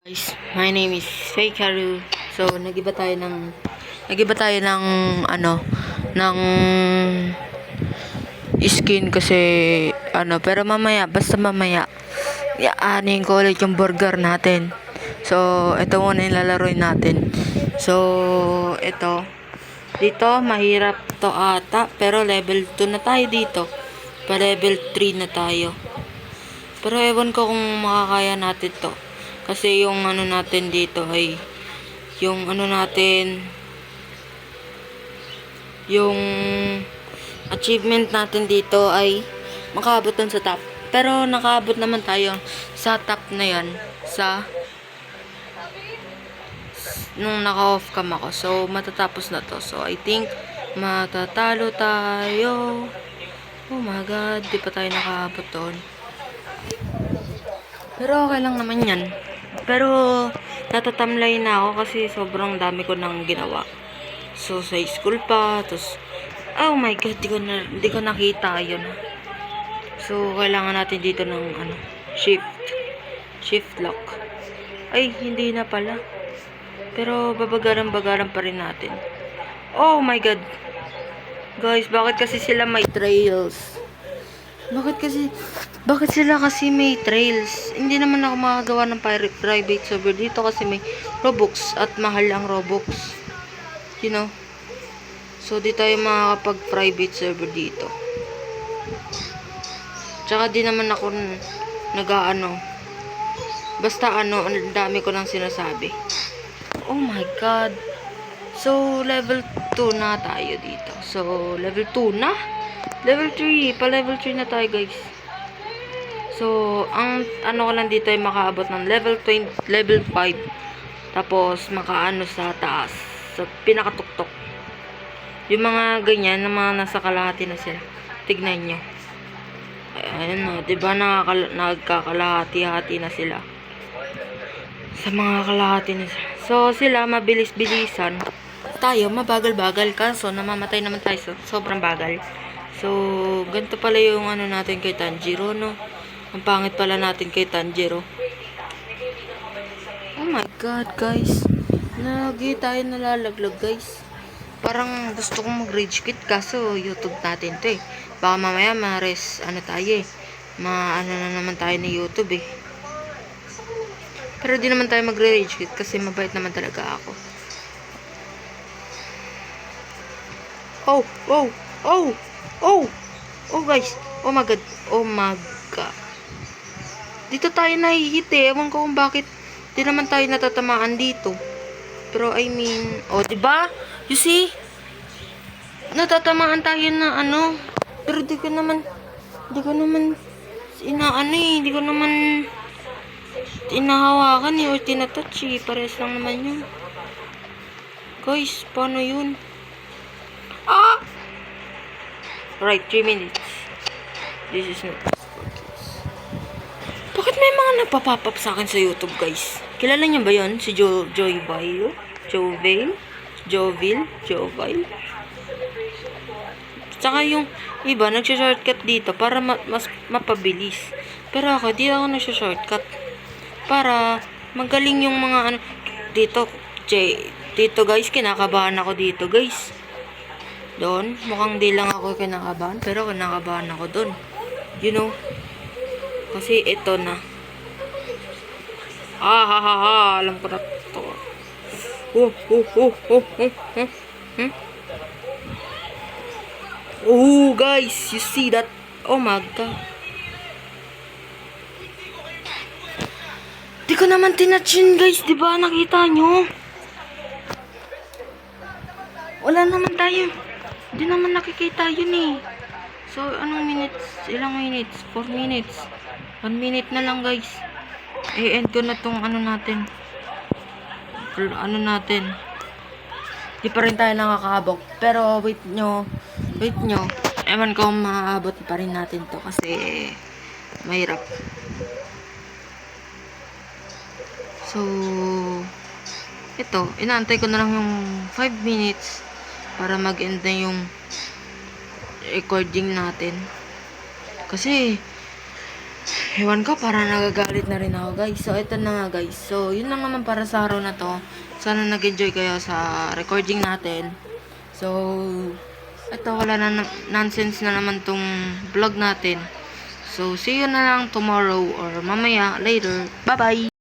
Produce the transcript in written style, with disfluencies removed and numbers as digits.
Guys, my name is Fakeharu. So, nagiba tayo ng ng skin kasi pero basta mamaya aanin ko ulit yung burger natin. So, ito muna yung lalaroin natin. So, ito dito mahirap to ata, pero level 2 na tayo dito. Pa level 3 na tayo. Pero ewan ko kung makakaya natin to. Kasi yung natin dito ay yung yung achievement natin dito ay makaabot dun sa top. Pero nakaabot naman tayo sa top na yan nung naka-off cam ako. So, matatapos na to. So, I think matatalo tayo. Oh my god, di pa tayo nakaabot doon. Pero okay lang naman yan. Pero natatamlay na ako kasi sobrang dami ko nang ginawa. So sa school pa, tapos oh my god, di ko nakita yun. So kailangan natin dito ng shift lock. Ay, hindi na pala. Pero babagaran pa rin natin. Oh my god. Guys, bakit kasi sila may trails? Bakit sila kasi may trails? Hindi naman ako makagawa ng private server dito kasi may Robux at mahal ang Robux. You know? So, di tayo makakapag-private server dito. Tsaka di naman ako basta ang dami ko nang sinasabi. Oh my god. So, level 2 na tayo dito. So, level 2 na? Level 3. Pa level 3 na tayo, guys. So, ang ko lang dito ay makaabot ng level 5. Tapos, makaano sa taas. Sa pinakatuktok. Yung mga ganyan, na mga nasa kalahati na sila. Tignan nyo. Ayan o, diba nagkakalahati-hati na sila. Sa mga kalahati na sila. So, sila mabilis-bilisan. Tayo, mabagal-bagal. Kaso, namamatay naman tayo. So, sobrang bagal. So, ganito pala yung natin kay Tanjiro, no? Ang pangit pala natin kay Tanjiro. Oh my god, guys. Lagi tayo nalalaglag, guys. Parang gusto kong mag-rage quit kaso YouTube natin to eh. Baka mamaya tayo eh. Na naman tayo ni YouTube eh. Pero di naman tayo mag-rage quit kasi mabait naman talaga ako. Oh, oh, oh, oh, oh guys. Oh my god, oh my god. Dito tayo nahihit eh. Ewan ko kung bakit di naman tayo natatamaan dito. Pero I mean, oh, diba? You see? Natatamaan tayo na Pero di ko naman inahawakan eh or tinatouch eh. Pares lang naman yun. Guys, paano yun? Ah! Right, 3 minutes. This is not Bakit may mga nagpa-pop-up sa akin sa YouTube, guys? Kilala niyo ba yon? Si Joville? Tsaka yung iba, nagsha-shortcut dito para mas mapabilis. Pero ako, di ako nagsha-shortcut. Para magaling yung mga dito, guys, kinakabahan ako dito, guys. Doon, mukhang di lang ako kinakabahan, pero kinakabahan ako doon. You know? Kasi ito na. Alam ko na to. Oh, guys, you see that? Oh my god. Di ko naman tinatch yun, guys. Di ba? Nakita nyo? Wala naman tayo. Di naman nakikita yun eh. So, anong minutes? Ilang minutes? 4 minutes. 1 minute na lang, guys. I-end ko na tong natin. Di pa rin tayo nakakaabot. Pero, wait nyo. Ewan ko maaabot pa rin natin to kasi mahirap. So, ito. Inaantay ko na lang yung 5 minutes para mag-end na yung recording natin. Kasi Ewan ko, parang nagagalit na rin ako, guys. So, ito na nga, guys. So, yun lang naman para sa araw na to. Sana nag-enjoy kayo sa recording natin. So, ito, wala na nonsense na naman tong vlog natin. So, see you na lang tomorrow or mamaya, later. Bye-bye!